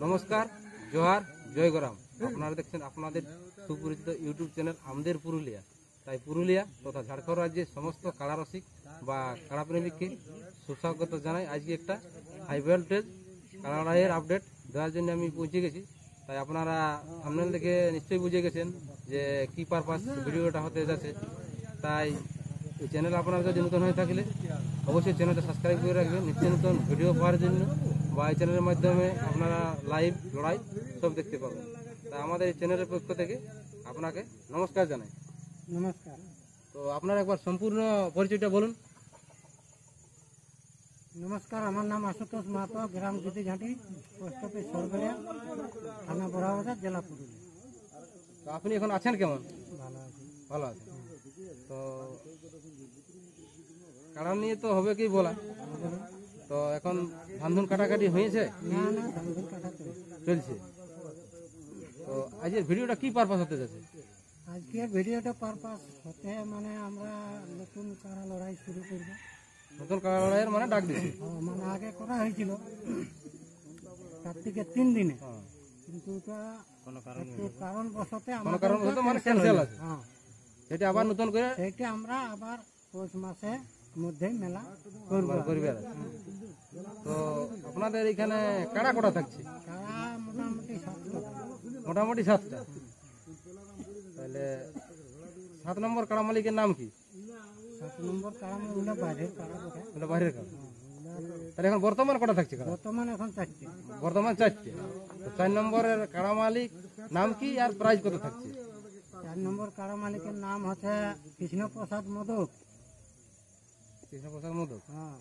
নমস্কার, জোহার, জয় গরাম। আপনারা দেখছেন আপনাদের সুপরিচিত ইউটিউব চ্যানেল আমাদের পুরুলিয়া। তাই পুরুলিয়া তথা ঝাড়খণ্ড রাজ্যের সমস্ত কাড়া রসিক বা কাড়া প্রেমিককে সুস্বাগত জানাই। আজকে একটা হাই ভোল্টেজ কাড়া লড়াইয়ের আপডেট দেওয়ার জন্য আমি পৌঁছে গেছি। তাই আপনারা থাম্বনেল দেখে নিশ্চয়ই বুঝে গেছেন যে কী পারপাস ভিডিওটা হতে যাচ্ছে। তাই এই চ্যানেল আপনারা যদি নতুন হয়ে থাকলে অবশ্যই চ্যানেলটা সাবস্ক্রাইব করে রাখবেন নিত্য নতুন ভিডিও পাওয়ার জন্য, বা এই চ্যানেলের মাধ্যমে আপনারা লাইভ লড়াই সব দেখতে পাবেন। তাই আমাদের এই চ্যানেলের পক্ষ থেকে আপনাকে নমস্কার জানাই। নমস্কার। তো আপনারা একবার সম্পূর্ণ পরিচয়টা বলুন। নমস্কার, আমার নাম আশুতোষ মাহাতো, গ্রাম দিদিঘাটি, পোস্ট অফিস সরবেলিয়া, থানা বড়াবাজার, জেলা পুরুলিয়া। তো আপনি এখন আছেন কেমন? ভালো আছি। ভালো আছেন। তো কাড়া নিয়ে তো হবে কি বলা, তো এখন ধান ধুন কাটাকাটি হয়েছে? না না, ধান কাটা চলছে। তো আজকের ভিডিওটা কি পারপাস হতে যাচ্ছে? আজকে ভিডিওটা পারপাস হতে মানে আমরা নতুন কাড়া লড়াই শুরু করবো। নতুন কাড়া লড়াইয়ের মানে ডাক দিচ্ছি। মানে আগে করা হয়েছিল কার্তিকের 3 দিনে, হ্যাঁ, কিন্তু ওটা একটু কারণবশত কোনো কারণবশত মানে ক্যান্সেল আছে। হ্যাঁ, সেটা আবার নতুন করে সেইটা আমরা আবার পৌষ মাসের মধ্যেই মেলা করবো। করবে। তো আপনাদের এখানে কাড়া কটা থাকছে? কাড়া মোটামুটি 7টা। মোটামুটি 7টা। তাহলে 7 নম্বর কাড়া মালিকের নাম কি? 7 নম্বর কাড়া ওগুলো বাইরের কাড়া বটে। ওটা বাইরের কাড়া। তাহলে এখন বর্তমান কটা থাকছে কাড়া? বর্তমান এখন 4টে। বর্তমান 4টে। তো 4 নম্বরের কাড়া মালিক নাম কি আর প্রাইস কত থাকছে? 4 নম্বর কাড়া মালিকের নাম হচ্ছে কৃষ্ণপ্রসাদ মোদক। কৃষ্ণপ্রসাদ মোদক। হ্যাঁ,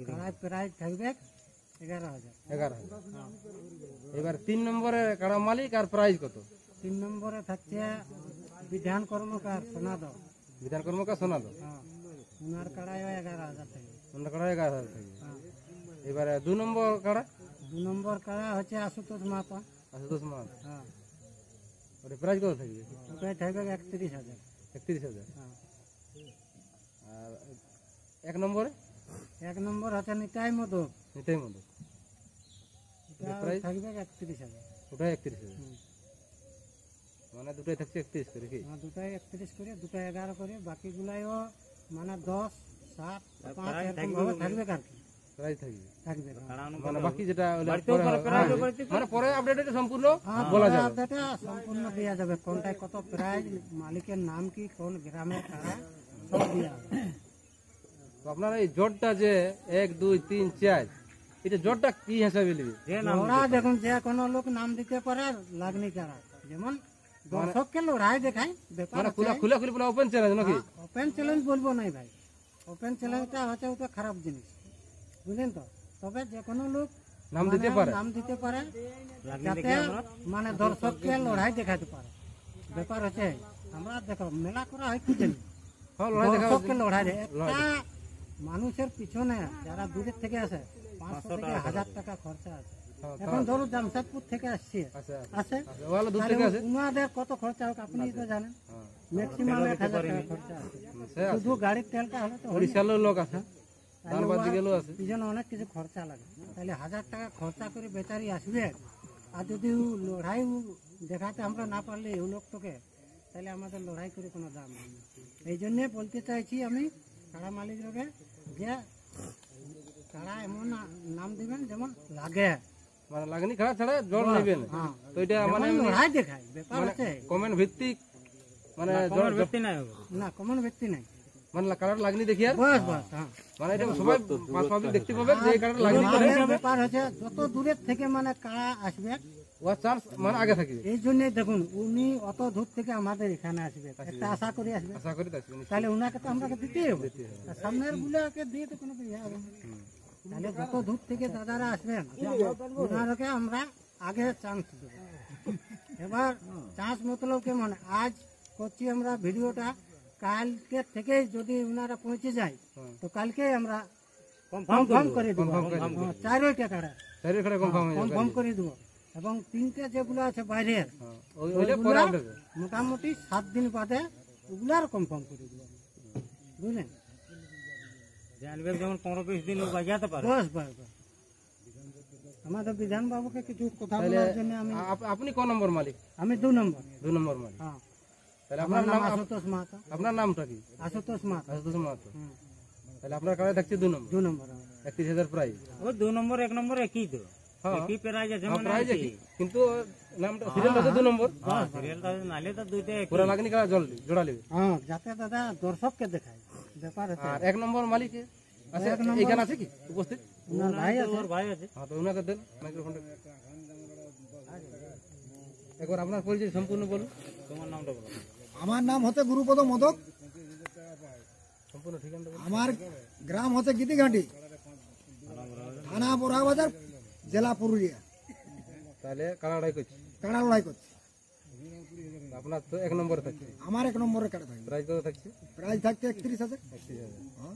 কাড়ায় প্রাইস থাকবে 11,000। 11,000। এবার 3 নম্বরের কাড়া মালিক আর প্রাইস কত? 3 নম্বরে থাকছে বিধান কর্মকার সোনাদ। বিধান কর্মকার সোনাদ। হ্যাঁ, ওনার কাড়ায় 11,000 থাকবে। ওনার কাড়া 11,000 থাকবে। হ্যাঁ। এবারে 2 নম্বর কাড়া? 2 নম্বর কাড়া হচ্ছে আশুতোষ মাহাতো। আশুতোষ মাহাতো। হ্যাঁ, ওর প্রাইস কত থাকবে? ওটাই থাকবে 31,000। 31,000। হ্যাঁ। আর 1 নম্বরে? 1 নম্বর হচ্ছে নিতাই মোদক। নিতাই মোদক। এটা প্রাইস থাকবে 31,000। ওটাই 31,000। মানে দুটোই থাকছে 31 করে কি? হ্যাঁ, দুটাই 31 করে, দুটাই 11 করে, বাকিগুলাইও মানে 10, 7, 5 এরকম ভাবে থাকবে আর কি। প্রাইস থাকবে। থাকবে। মানে বাকি যেটা মানে পরে আপডেটে সম্পূর্ণ বলা যাবে। আপডেটে সম্পূর্ণ দেওয়া যাবে, কোনটায় কত প্রাইস, মালিকের নাম কি, কোন গ্রামের কারা, সব দেওয়া হবে। তো আপনারা এই জোটটা যে 1, 2, 3, 4, এটা জোটটা কি হিসাবে নেবে? ওরা দেখুন যে কোনো লোক নাম দিতে পারে লাগনি কারা, যেমন দর্শককে লড়াই দেখায় ব্যাপার। মানে খুলে পুরো ওপেন চ্যালেঞ্জ নাকি? ওপেন চ্যালেঞ্জ বলবো নাই ভাই, ওপেন চ্যালেঞ্জটা হচ্ছে ওটা খারাপ জিনিস, বুঝলেন তো। তবে যে কোনো লোক নাম দিতে পারে, নাম দিতে পারে, যাতে মানে দর্শককে লড়াই দেখাতে পারে। ব্যাপার হচ্ছে আমরা দেখো মেলা করা হয় কি জানি, দর্শককে লড়াই দেয়। একটা মানুষের পিছনে যারা দূরের থেকে আসে 500 থেকে 1000 টাকা খরচা আছে। এখন ধরুন জামশেদপুর থেকে আসছে, উনাদের কত খরচা হোক আপনি তো জানেন, ম্যাক্সিমাম 1,000 টাকা খরচা আছে। শুধু গাড়ির তেলটা হলে তো ওড়িশার লোক আছে, পিছনে অনেক কিছু খরচা লাগে। তাহলে 1000 টাকা খরচা করে বেচারি আসবে, আর যদি লড়াই দেখাতে আমরা না পারলে ওই লোকটাকে, তাহলে আমাদের লড়াই করে কোনো দাম নেই। এই জন্যে বলতে চাইছি আমি কাড়া মালিককে যে কাড়া এমন নাম দিবেন যেমন লাগে, মানে লাগনি খারাপ ছাড়া জল নেবেন। তো এটা মানে লড়াই দেখায় ব্যাপার আছে, কমেন্ট ভিত্তিক, মানে জল ভিত্তি নাই না, কমন ব্যক্তি নাই, মানে কালার লাগনি দেখি আর বস বস। হ্যাঁ, মানে এটা সবাই পাবলিক দেখতে পাবে যে এই কালার লাগনি করে। ব্যাপার হচ্ছে যত দূরের থেকে মানে কাড়া আসবে ও চান্স মানে আগে থাকবে। এই জন্য দেখুন উনি অত দূর থেকে আমাদের এখানে আসবে, একটা আশা করে আসবে, আশা করি থাকবে। তাহলে উনাকে তো আমরা দিতেই হবে, সামনের গুলাকে দিয়ে তো কোনো ইয়ে হবে না। তাহলে যত দূর থেকে দাদারা আসবেন ওনারকে আমরা আগে চান্স দেব। এবার চান্স মতলব কেমন, আজ করছি আমরা ভিডিওটা, কালকে থেকে যদি ওনারা পৌঁছে যায় তো কালকে আমরা কনফার্ম করে দেবো। 4টা কাড়া কনফার্ম করে দেবো, এবং 3টে যেগুলো আছে বাইরের মোটামুটি 7 দিন বাদে ওগুলার কনফার্ম করে দেবো, বুঝলেন। জানবে যেমন 15-20 দিন বাজাতে পারে। বস বস বস। আমাদের বিধান বাবুকে কিছু কথা তাহলে বলার জন্য আপনি ক নম্বর মালিক? আমি 2 নম্বর। 2 নম্বর মালিক। হ্যাঁ, তাহলে আমার আপনার নাম নাম, আশুতোষ মাহাতো। আপনার নামটা কি? আশুতোষ মাহাতো। আশুতোষ মাহাতো। হুম, তাহলে আপনার কাড়া থাকছে 2 নম্বর, 2 নম্বর। 31,000 প্রাইজ। ও 2 নম্বর 1 নম্বর একই তো, হ্যাঁ একই প্রাইজ আছে, হ্যাঁ, মানে প্রাইজ একই। একই, কিন্তু নামটা সিরিয়ালটা তো 2 নম্বর। সিরিয়ালটা নালে তো দুইটা একই। পুরা লাগনি কাড়া জোড়া নেবে। হ্যাঁ, যাতে দাদা দর্শককে দেখায় ব্যাপার আছে। আর 1 নম্বর মালিক আছে, এখানে আছে কি উপস্থিত? ওনার ভাই আছে। ওর ভাই আছে। হ্যাঁ, তো ওনাকে দেন মাইক্রোফোনটা। একবার আপনার পরিচয় সম্পূর্ণ বলুন, তোমার নামটা বলো। আমার নাম হচ্ছে গুরুপদ মোদক। সম্পূর্ণ ঠিকানাটা বলুন। আমার গ্রাম হচ্ছে গীতিঘাটি, থানা বোরাবাজার, জেলা পুরুলিয়া। তাহলে কাড়াড়াই করছি, কাড়া লড়াই করছি। আপনার তো 1 নম্বরে থাকছে। আমার 1 নম্বরের কাড়া থাকবে। প্রাইজ কত থাকছে? প্রাইজ থাকতে 31,000। 31,000। হ্যাঁ,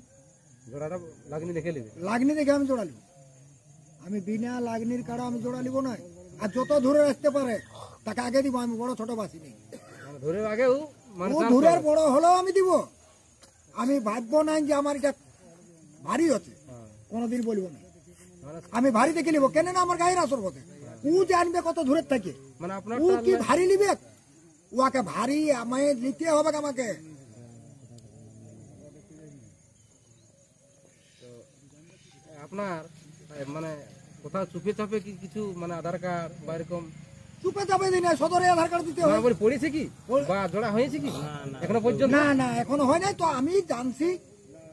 জোড়াটা লাগনি দেখে নেবে। লাগনি দেখে আমি জোড়া নিব। আমি বিনা লাগনির কাড়া আমি জোড়া নিব না। আর যত দূরে আসতে পারে তাকে আগে দিব। আমি বড় ছোট বাসি নেই। মানে ধরে আগেও মানে ও দূরের বড় হলেও আমি দিব। আমি ভাববো না যে আমার এটা ভারী হচ্ছে, কোনোদিন বলবো না। মানে আমি ভারী দেখে নিব, কেন না আমার গায়ের আসর বটে। ও জানবে কত দূরের থাকে। মানে আপনার ও কি ভারী নিবে, ওকে ভারী আমায় নিতে হবে আমাকে। আপনার মানে কোথাও চুপে চাপে কি কিছু মানে আধার কার্ড বা এরকম চুপে চাপে দিন, সদরে আধার কার্ড দিতে মানে হবে। বলে পড়েছে কি বা জোড়া হয়েছে কি এখনো পর্যন্ত? না না, এখনো হয় নাই তো। আমি জানছি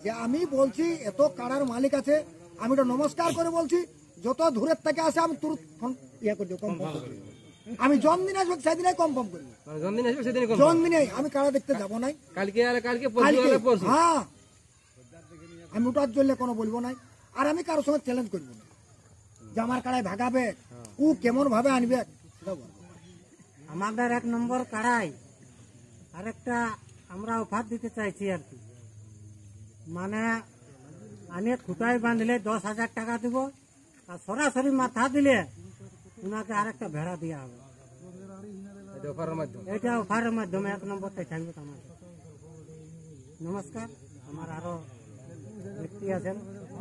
যে আমি বলছি এত কাড়ার মালিক আছে, আমি তো নমস্কার করে বলছি যত দূরের থেকে আসে আমি তুরন্ত ফোন ইয়ে করে দেবো, কনফার্ম করে দেবো। আমি জন্মদিন আসবে সেদিনে কনফার্ম করবো। মানে জন্মদিন আসবে সেদিন কোন জন্মদিনে আমি কাড়া দেখতে যাবো নাই। কালকে আর কালকে পরশু কালকে, আর পরশু। হ্যাঁ, আমি ওটার জন্য কোনো বলবো নাই। আর আমি কারোর সঙ্গে চ্যালেঞ্জ করবো না যে আমার কাড়ায় ভাগাবে, ও কেমন ভাবে আনবে সেটা বলবো। আমাদের 1 নম্বর কাড়াই আরেকটা আমরা অফার দিতে চাইছি আর কি। মানে আমি খুঁটায় বাঁধলে 10,000 টাকা দিব, আর সরাসরি মাথা দিলে ওনাকে আরেকটা ভেড়া দেওয়া হবে। এটা অফারের মাধ্যমে। এটা অফারের মাধ্যমে 1 নম্বরটাই থাকবে আমাদের। নমস্কার, আমার আরো ব্যক্তি আছেন,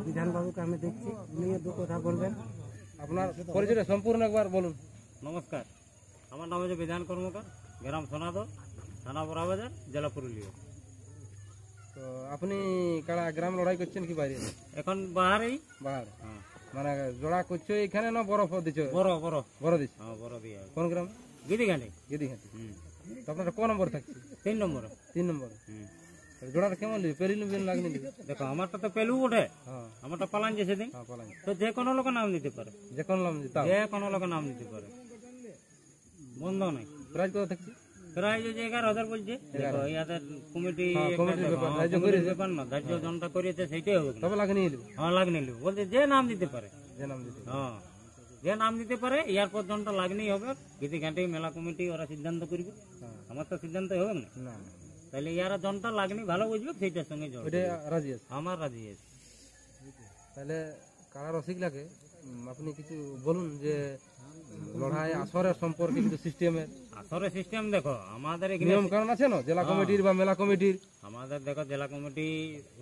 বিধানবাবুকে আমি দেখছি, উনিও 2 কথা বলবেন। আপনার পরিচয়টা সম্পূর্ণ একবার বলুন। নমস্কার, আমার নাম হচ্ছে বিধান কর্মকার, গ্রাম সোনাদো, থানা বোরাবাজার, জেলা পুরুলিয়া। তো আপনি কাড়া গ্রাম লড়াই করছেন কি বাইরে? এখন বাহারেই। বাহার হ্যাঁ, মানে জোড়া করছো এখানে না বরফ দিচ্ছ? বড় বড়। বড় দিচ্ছ। হ্যাঁ, বড় দিয়ে কোন গ্রাম? গিদিঘাটি। গেদিঘাটি। তো আপনার ক নম্বর থাকছে? 3 নম্বর। 3 নম্বর। জোড়াটা কেমন নিবে? পেরিল লাগনি নিবে? দেখো আমারটা তো পেলু ওঠে, হ্যাঁ আমারটা পালান যে সেদিন। হ্যাঁ পালান তো যে কোনো লোক নাম দিতে পারে, যে কোন নাম দিতাম। যে কোনো লোক নাম দিতে পারে, বন্ধ নাই। প্রাইজ কত থাকছে? প্রায় যে 11,000 বলছে। দেখো ইয়াদের কমিটি কমিটির ব্যাপার, ধার্য করেছে। ব্যাপার না, ধার্য জনটা করিয়েছে সেইটাই হবে। তবে লাগনি নিবে হ্যাঁ, লাগনি নিল বলতে যে নাম দিতে পারে। যে নাম দিতে। হ্যাঁ, যে নাম দিতে পারে ইয়ার পর জনটা লাগনেই হবে। গীতিঘাটি মেলা কমিটি ওরা সিদ্ধান্ত করবে, আমার তো সিদ্ধান্ত হবে না। না না তাহলে ইয়ারা জনটা লাগনি ভালো বুঝবে, সেইটার সঙ্গে জড় ওইটা রাজি আছে। আমার রাজি আছে। তাহলে কারা রসিক লাগে আপনি কিছু বলুন যে লড়াই আসরের সম্পর্কে কিছু সিস্টেমের আসরে সিস্টেম দেখো আমাদের এখানে নিয়ম কারণ আছে না জেলা কমিটির বা মেলা কমিটির? আমাদের দেখো জেলা কমিটি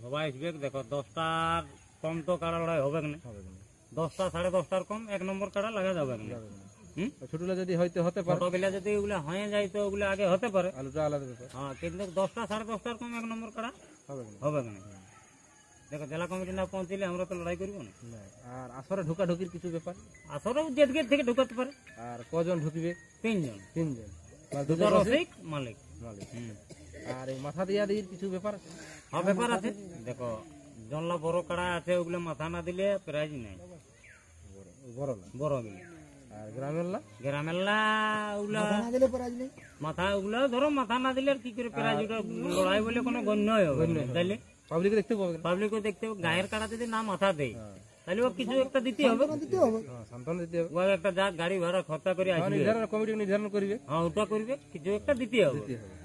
সবাই আসবে। দেখো 10টার কম তো কাড়া লড়াই হবে না, 10টা 10:30টার কম 1 নম্বর কাড়া লাগা যাবে না। ছোটলা যদি হতে পারে, ছোটবেলা যদি ওগুলো হয়ে যায় তো ওগুলো আগে হতে পারে। আলুটা আলাদা ব্যাপার। হ্যাঁ, কিন্তু 10টা 10:30টার কম 1 নম্বর কাড়া হবে না। হবে না। দেখো জেলা কমিটি না পৌঁছলে আমরা তো লড়াই করবো না। না। আর আসরে ঢুকাঢুকির কিছু ব্যাপার? আসরেও গেট গেট থেকে ঢুকাতে পারে আর কজন ঢুকবে? 3 জন, 3 জন। আর দুটো দুজন রসিক রসিক মালিক। মালিক। আর এই মাথা দিয়া দিয়ে কিছু ব্যাপার আছে? হ্যাঁ, ব্যাপার আছে। দেখো জনলা বড় কাড়া আছে, ওগুলো মাথা না দিলে প্রাইজ নাই, বড় না। বড় মিলে। আর গ্রামের না? গ্রামেলা ওগুলা না দিলে প্রাইজ নেই। মাথা ওগুলা ধরো মাথা না দিলে আর কি করে প্রাইজ, ওটা লড়াই বলে কোনো গণ্যই হবে না। তাইলে পাবলিক দেখতে পাবে না। পাবলিকও দেখতে হবে। গায়ের কাড়া যদি না মাথা দেয় তাহলে ও কিছু একটা দিতে হবে। দিতে হবে। হ্যাঁ, সান্ত্বনা দিতে হবে। ও একটা যা গাড়ি ভাড়া খরচা করে আসবে, নির্ধারণ কমিটি নির্ধারণ করবে, হ্যাঁ ওটা করবে, কিছু একটা দিতে হবে।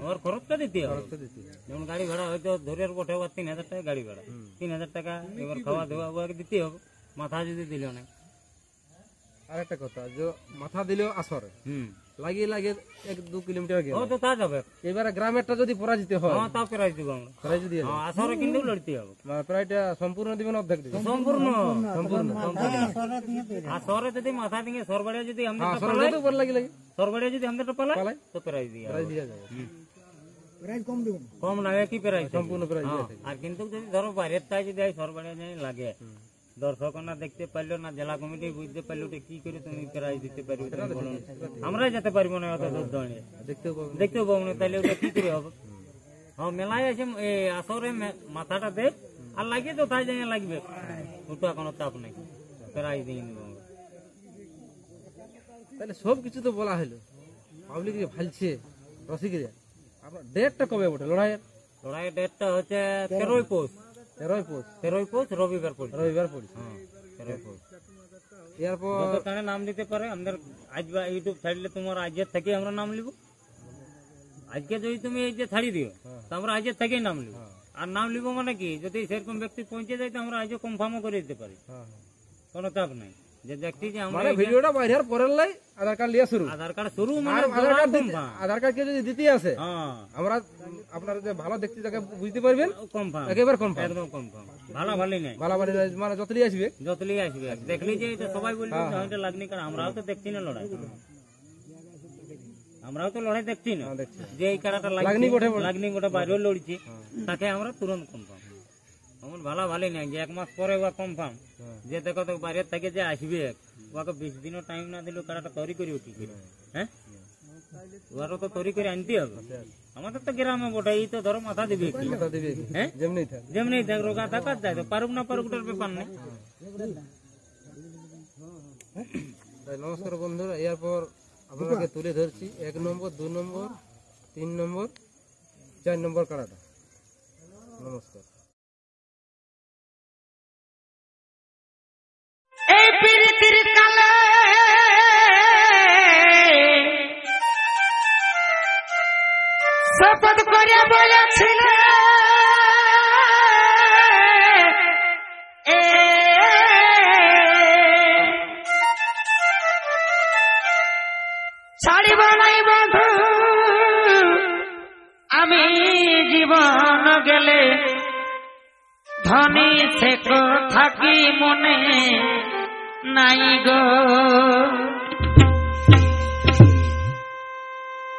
ওর খরচটা দিতে হবে। তো দিতে হবে। যেমন গাড়ি ভাড়া হয়তো ধরে পঠে 3,000 টাকা গাড়ি ভাড়া, 3,000 টাকা এবার খাওয়া দাওয়া ওকে দিতে হবে, মাথা যদি দিল না। আর একটা কথা যে মাথা দিলেও আসরে লাগিয়ে লাগে 1-2 কিলোমিটার গেল ও তো তা যাবে। এবারে গ্রামেরটা যদি পরাজিত হয় হ্যাঁ, তাও প্রাইজ দিব আমরা। প্রাইজ দিয়ে হ্যাঁ, আসরে কিন্তু লড়তে হবে প্রায়টা সম্পূর্ণ দিবেন অর্ধেক দিবেন সম্পূর্ণ। সরে দিয়ে দেবে। আসরে যদি মাথা দিয়ে সরবাড়িয়া যদি আমাদের আসরে যদি উপর লাগি লাগে সরবাড়িয়া যদি আমাদের পালায় পালায় তো প্রাইজ দিয়ে প্রাইজ দিয়ে যাবে প্রাইজ কম দেবেন। কম লাগে কি প্রাইজ সম্পূর্ণ প্রাইজ দিয়ে থাকে আর কিন্তু যদি ধরো বাইরের তাই যদি সরবাড়িয়া যাই লাগে দর্শক না দেখতে পারলো না, জেলা কমিটি বুঝতে পারলো ওটা কি করে তুমি প্রাইজ দিতে পারবে তুমি বলো না। আমরাই যেতে পারবো না অত দূর দাঁড়িয়ে, দেখতেও পাবেন দেখতেও পাবো না, তাহলে ওটা কি করে হবে? হ্যাঁ, মেলায় আছে আসরে মাথাটা দেখ আর লাগিয়ে তো তাই জায়গায় লাগবে, ওটা কোনো চাপ নেই, প্রাইজ দিয়ে দেবো আমরা। তাহলে সব কিছু তো বলা হলো, পাবলিক যে ভালছে রসিকরা, আপনার ডেটটা কবে বটে লড়াইয়ের? লড়াইয়ের ডেটটা হচ্ছে 13ই পৌষ, 13ই পৌষ, 13ই পৌষ রবিবার পড়ছে। রবিবার পড়ছে। হ্যাঁ, 13ই পৌষ। এরপর যত তারা নাম দিতে পারে আমাদের আজ বা ইউটিউব ছাড়লে তোমার আজের থেকে আমরা নাম লিব। আজকে যদি তুমি এই যে ছাড়ি দিও তো আমরা আজের থেকেই নাম লিব। আর নাম লিব মানে কি, যদি সেরকম ব্যক্তি পৌঁছে যায় তো আমরা আজও কনফার্মও করে দিতে পারি, কোনো চাপ নাই। যে ব্যক্তি যে আমরা মানে ভিডিওটা বাইরের পরের লাই আধার কার্ড লিয়া শুরু, আধার কার্ড শুরু মানে আর আধার কার্ড confirm। আধার কার্ড কে যদি দিতে আসে হ্যাঁ, আমরা আপনারা যে ভালো দেখতে তাকে বুঝতে পারবেন কনফার্ম, একেবারে কনফার্ম, একদম কনফার্ম, ভালো ভালোই নাই, ভালো মানে যতলি আসবে যতলি আসবে দেখলি যে এটা সবাই বলবে যে এটা লাগনি, কারণ আমরাও তো দেখছি না লড়াই, আমরাও তো লড়াই দেখছি না, দেখছি যে এই কারাটা লাগনি বটে বটে। লাগনি গোটা বাইরেও লড়ছি, তাকে আমরা তুরন্ত কনফার্ম। আমার ভালো ভালোই নাই যে 1 মাস পরে ওয়া কনফার্ম, যে দেখো তো বাইরের থেকে যে আসবে ওকে 20 দিনও টাইম না দিলেও কারাটা তৈরি করে উঠি, হ্যাঁ ওয়ারও তো তৈরি করে আনতে হবে। আমাদের তো গ্রামে বটে, এই তো ধরো মাথা দিবে কি, কথা দিবে হ্যাঁ যেমনি থাক যেমনি দেখ রোগা থাকার যায় তো পারুক না পারুক ওটার ব্যাপার নেই। তাই নমস্কার বন্ধুরা, এরপর আপনাকে তুলে ধরছি 1 নম্বর 2 নম্বর 3 নম্বর 4 নম্বর কাড়াটা। নমস্কার। এই পীড়িতির কালে শপথ করে বলেছিল ছাড়িব নাই বন্ধু আমি জীবন গেলে, ধনী সে থাকি মনে নাই গো।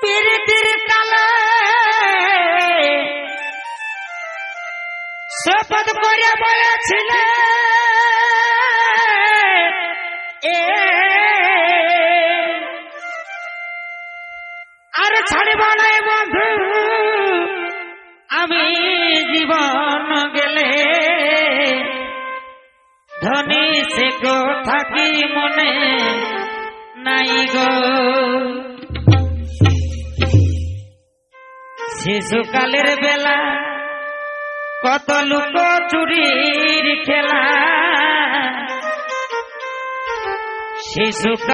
পীড়িতির কালে শপথ করে বলেছিল আর ছাড়ব নাই বন্ধু আমি জীবন গেলে, ধনী সে থাকি মনে নাই গো। শিশুকালের বেলা কত লুক চুরির খেলা, শিশু